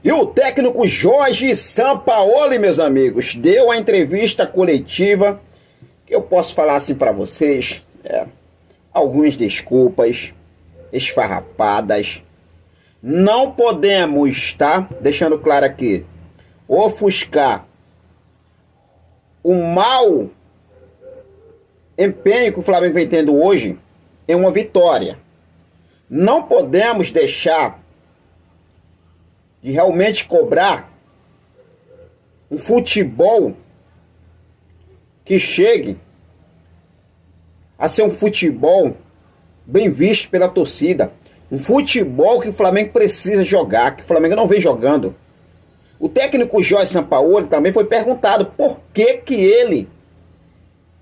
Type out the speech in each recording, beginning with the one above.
E o técnico Jorge Sampaoli, meus amigos, deu a entrevista coletiva que eu posso falar assim para vocês, algumas desculpas esfarrapadas. Não podemos, tá? Deixando claro aqui, ofuscar o mau empenho que o Flamengo vem tendo hoje em uma vitória. Não podemos deixar de realmente cobrar um futebol que chegue a ser um futebol bem visto pela torcida. Um futebol que o Flamengo precisa jogar, que o Flamengo não vem jogando. O técnico Jorge Sampaoli também foi perguntado por que ele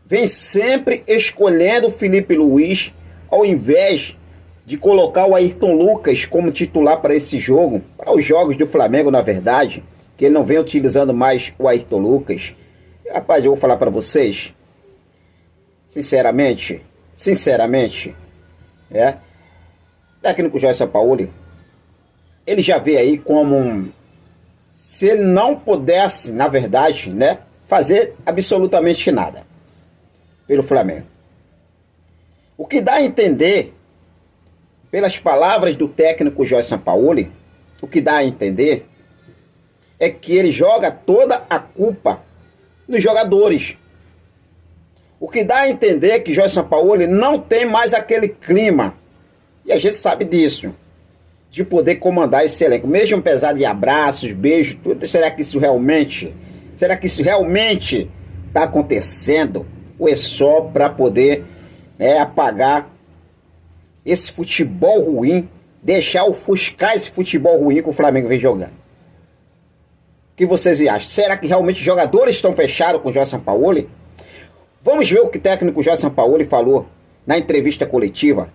vem sempre escolhendo o Felipe Luiz ao invés de colocar o Ayrton Lucas como titular para esse jogo, para os jogos do Flamengo, na verdade, que ele não vem utilizando mais o Ayrton Lucas. Rapaz, eu vou falar para vocês, sinceramente, o técnico Jorge Sampaoli, ele já vê aí como se ele não pudesse, na verdade, fazer absolutamente nada pelo Flamengo. O que dá a entender, pelas palavras do técnico Jorge Sampaoli, o que dá a entender é que ele joga toda a culpa nos jogadores. O que dá a entender é que Jorge Sampaoli não tem mais aquele clima, e a gente sabe disso, de poder comandar esse elenco, mesmo apesar de abraços, beijos, tudo. Será que isso realmente está acontecendo? Ou é só para poder apagar esse futebol ruim, deixar ofuscar esse futebol ruim que o Flamengo vem jogando? O que vocês acham? Será que realmente os jogadores estão fechados com o Jorge Sampaoli? Vamos ver o que o técnico Jorge Sampaoli falou na entrevista coletiva,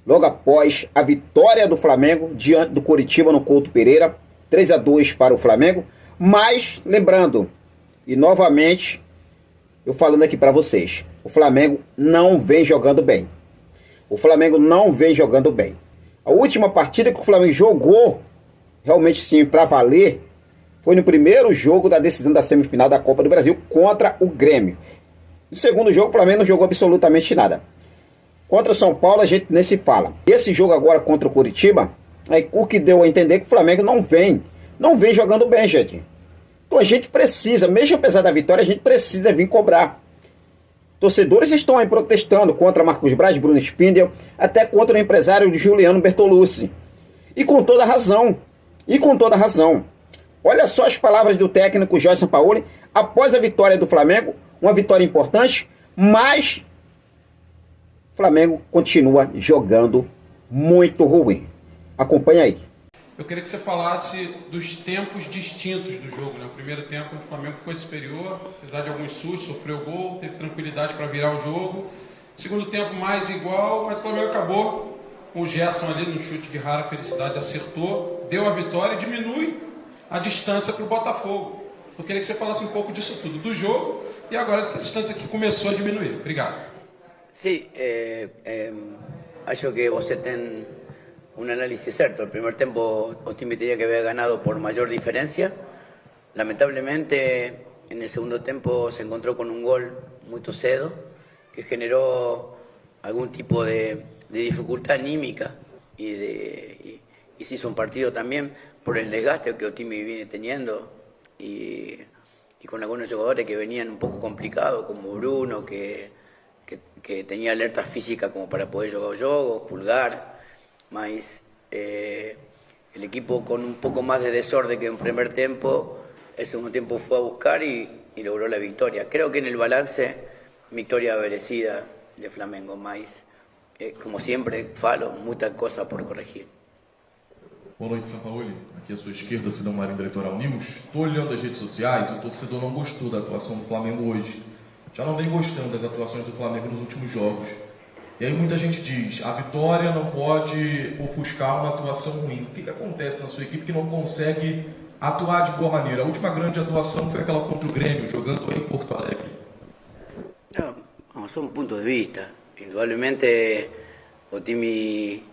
logo após a vitória do Flamengo diante do Coritiba no Couto Pereira, 3-2 para o Flamengo. Mas, lembrando, e novamente, eu falando aqui para vocês, o Flamengo não vem jogando bem. O Flamengo não vem jogando bem. A última partida que o Flamengo jogou, realmente sim, para valer, foi no primeiro jogo da decisão da semifinal da Copa do Brasil contra o Grêmio. No segundo jogo, o Flamengo não jogou absolutamente nada. Contra o São Paulo, a gente nem se fala. Esse jogo agora contra o Coritiba, o que deu a entender que o Flamengo não vem jogando bem, gente. Então a gente precisa, mesmo apesar da vitória, a gente precisa vir cobrar. Torcedores estão aí protestando contra Marcos Braz, Bruno Spindel, até contra o empresário Juliano Bertolucci. E com toda razão. Olha só as palavras do técnico Jorge Sampaoli após a vitória do Flamengo, uma vitória importante, mas o Flamengo continua jogando muito ruim. Acompanha aí. Eu queria que você falasse dos tempos distintos do jogo, né? O primeiro tempo o Flamengo foi superior, apesar de alguns sustos, sofreu gol, teve tranquilidade para virar o jogo. Segundo tempo mais igual, mas o Flamengo acabou com o Gerson ali no chute de rara felicidade, acertou, deu a vitória e diminui a distância para o Botafogo. Eu queria que você falasse um pouco disso tudo, do jogo e agora dessa distância que começou a diminuir. Obrigado. Sí, acho que você tem un análisis cierto. El primer tiempo Otimi tenía que haber ganado por mayor diferencia. Lamentablemente en el segundo tiempo se encontró con un gol muy cedo que generó algún tipo de dificultad anímica y se hizo un partido también por el desgaste que Otimi viene teniendo y con algunos jugadores que venían un poco complicados como Bruno que tenía alerta física como para poder jugar jogos, Pulgar. Mas el equipo con un poco más de desorden que en primer tiempo, el segundo tiempo fue a buscar y logró la victoria. Creo que en el balance, victoria merecida de Flamengo, mas como siempre, falo, muita coisa por corrigir. Boa noite, Sampaoli. Aqui à sua esquerda, Cidão Marinho do Eleitoral News. Estou olhando as redes sociais e o torcedor não gostou da atuação do Flamengo hoje. Já não vem gostando das atuações do Flamengo nos últimos jogos. E aí muita gente diz, a vitória não pode ofuscar uma atuação ruim. O que acontece na sua equipe que não consegue atuar de boa maneira? A última grande atuação foi aquela contra o Grêmio, jogando em Porto Alegre. No, son puntos de vista. Indudablemente Otimi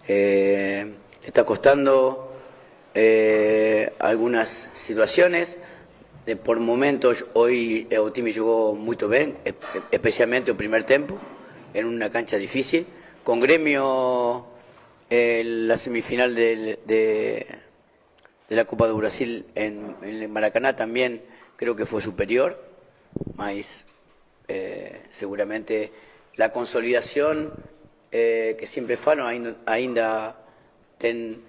le está costando algunas situaciones. Por momentos, hoy Otimi jugó muy bien, especialmente el primer tiempo, en una cancha difícil. Con Gremio, la semifinal de la Copa do Brasil en el Maracaná también creo que fue superior, mas seguramente la consolidación que siempre falo ainda ten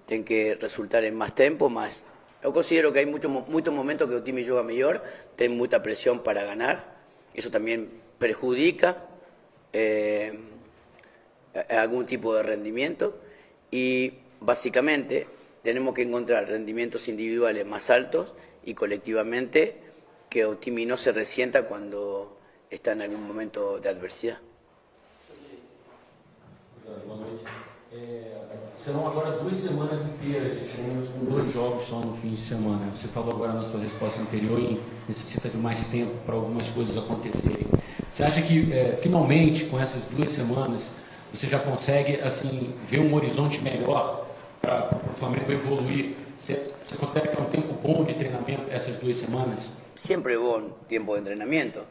que resultar en más tiempo, mas yo considero que hay muchos momentos que o time joga mejor, tiene mucha presión para ganar, eso también perjudica algún tipo de rendimiento y básicamente tenemos que encontrar rendimientos individuales más altos y colectivamente que o time no se resienta cuando está en algún momento de adversidad. Boa noite. Serão agora 2 semanas inteiras de treinos com 2 jogos só no fim de semana. Você falou agora na sua resposta anterior e necessita de mais tempo para algumas coisas acontecerem. Você acha que finalmente com essas 2 semanas você já consegue assim ver um horizonte melhor para o Flamengo evoluir? Você considera que é um tempo bom de treinamento essas 2 semanas? Siempre es buen tiempo de entrenamiento,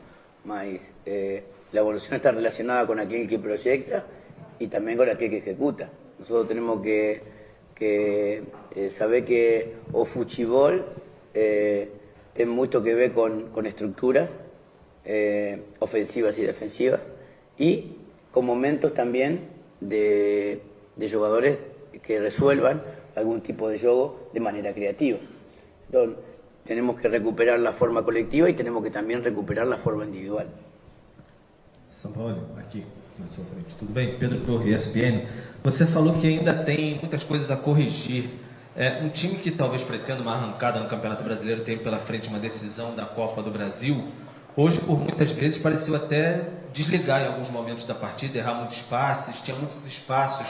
mas la evolución está relacionada con aquel que proyecta y también con aquel que ejecuta. Nosotros tenemos que saber que o fútbol tiene mucho que ver con estructuras ofensivas y defensivas y con momentos también de jugadores que resuelvan algún tipo de juego de manera creativa. Entonces, tenemos que recuperar la forma colectiva y tenemos que también recuperar la forma individual. Sampaoli, aqui na sua frente. Tudo bem? Pedro Pro, ESPN. Você falou que ainda tem muitas coisas a corrigir. Um time que talvez pretenda uma arrancada no Campeonato Brasileiro tem pela frente uma decisão da Copa do Brasil. Hoje, por muitas vezes, pareceu até desligar em alguns momentos da partida, errar muitos passes, tinha muitos espaços.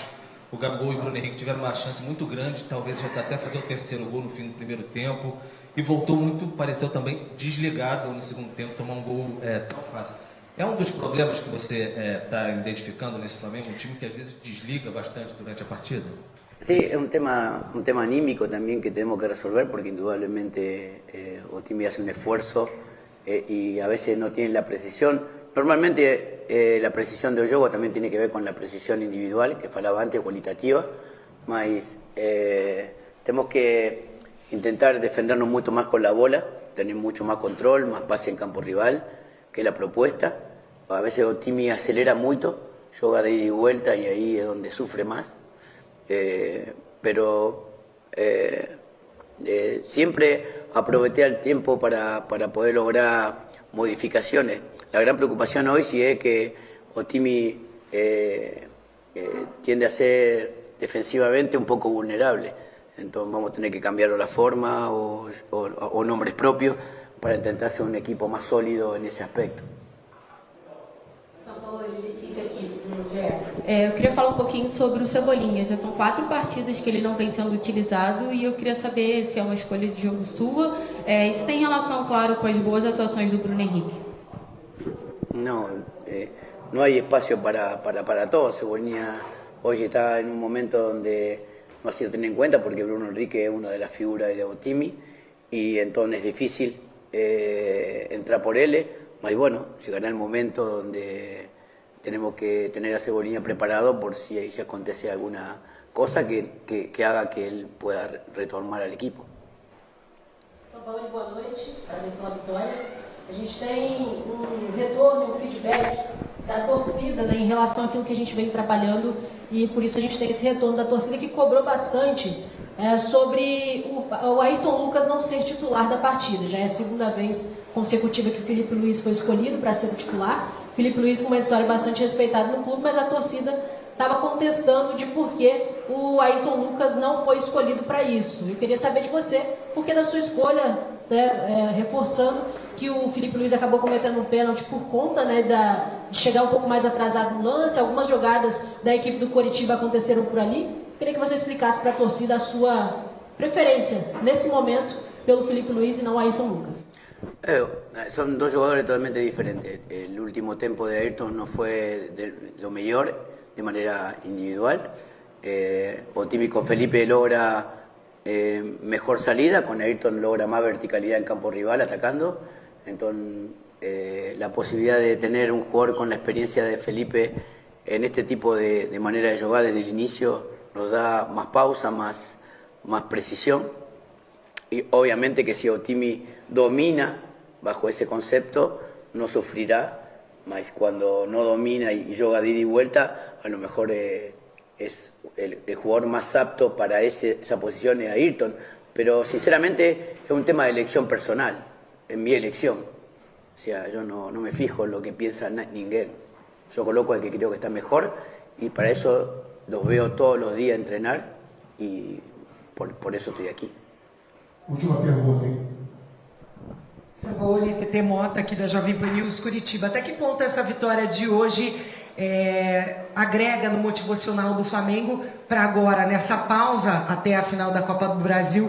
O Gabigol e o Bruno Henrique tiveram uma chance muito grande, talvez já até fazer o 3º gol no fim do primeiro tempo. E voltou muito, pareceu também desligado no segundo tempo, tomar um gol tão fácil. É um dos problemas que você está identificando nesse Flamengo, um time que às vezes desliga bastante durante a partida? Sí, es un tema anímico también que tenemos que resolver porque indudablemente o time hace un esfuerzo y a veces no tiene la precisión. Normalmente la precisión del juego también tiene que ver con la precisión individual, que falaba antes, cualitativa, mas tenemos que intentar defendernos mucho más con la bola, tener mucho más control, más pase en campo rival, que es la propuesta. A veces o time acelera mucho, juega de ida y vuelta y ahí es donde sufre más. Pero siempre aproveché el tiempo para poder lograr modificaciones. La gran preocupación hoy sí es que Otimi tiende a ser defensivamente un poco vulnerable. Entonces vamos a tener que cambiar la forma o nombres propios para intentar ser un equipo más sólido en ese aspecto. Letícia aqui, do GE. Eu queria falar um pouquinho sobre o Cebolinha. Já são 4 partidas que ele não vem sendo utilizado e eu queria saber se é uma escolha de jogo sua. Isso tem relação, claro, com as boas atuações do Bruno Henrique. No hay espacio para todos. Cebolinha hoy está en un momento donde no ha sido tenido en cuenta porque Bruno Henrique es una de las figuras de Otimi y entonces es difícil entrar por él. Mas bueno, llegará el momento donde tenemos que tener a Cebolinha preparado por si acontece alguna cosa que haga que él pueda retornar al equipo. Sampaoli, boa noite, parabéns pela vitória. A gente tem retorno, feedback da torcida, né, em relação àquilo que a gente vem trabalhando e por isso a gente tem esse retorno da torcida que cobrou bastante sobre o Ayrton Lucas não ser titular da partida. Já é a 2ª vez consecutiva que o Filipe Luís foi escolhido para ser o titular. Filipe Luís com uma história bastante respeitada no clube, mas a torcida estava contestando de por que o Ayrton Lucas não foi escolhido para isso. Eu queria saber de você, por que da sua escolha, né, reforçando que o Filipe Luís acabou cometendo um pênalti por conta, né, de chegar um pouco mais atrasado no lance, algumas jogadas da equipe do Coritiba aconteceram por ali. Eu queria que você explicasse para a torcida a sua preferência, nesse momento, pelo Filipe Luís e não Ayrton Lucas. Son 2 jugadores totalmente diferentes. El último tiempo de Ayrton no fue lo mejor de manera individual. Otimi con Felipe logra mejor salida, con Ayrton logra más verticalidad en campo rival atacando, entonces la posibilidad de tener un jugador con la experiencia de Felipe en este tipo de manera de jugar desde el inicio nos da más pausa, más precisión, y obviamente que si Otimi domina bajo ese concepto no sufrirá, mas cuando no domina y juega de ida y vuelta, a lo mejor es el jugador más apto para esa posición es Ayrton, pero sinceramente es un tema de elección personal, en mi elección. O sea, yo no me fijo en lo que piensa ninguém. Yo coloco al que creo que está mejor y para eso los veo todos los días entrenar y por eso estoy aquí. Última pergunta, hein? Sampaoli, TT Mota, aqui da Jovem Pan News Curitiba. Até que ponto essa vitória de hoje agrega no motivacional do Flamengo para agora, nessa pausa até a final da Copa do Brasil,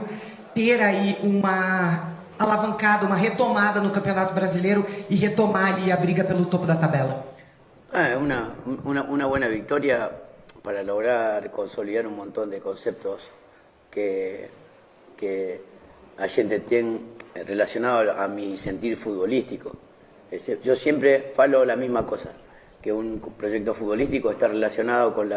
ter aí uma alavancada, uma retomada no Campeonato Brasileiro e retomar ali a briga pelo topo da tabela? Una buena victoria para lograr consolidar un montón de conceptos que a gente tiene relacionado a mi sentir futbolístico. Yo siempre falo la misma cosa, que un proyecto futbolístico está relacionado con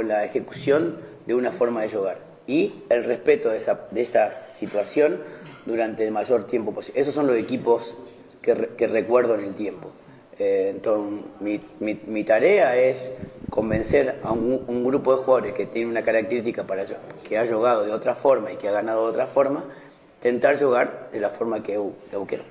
la ejecución de una forma de jugar y el respeto de esa situación durante el mayor tiempo posible. Esos son los equipos que recuerdo en el tiempo. Entonces mi tarea es convencer a un grupo de jugadores que tiene una característica que ha jugado de otra forma y que ha ganado de otra forma, intentar jugar de la forma que yo quiero.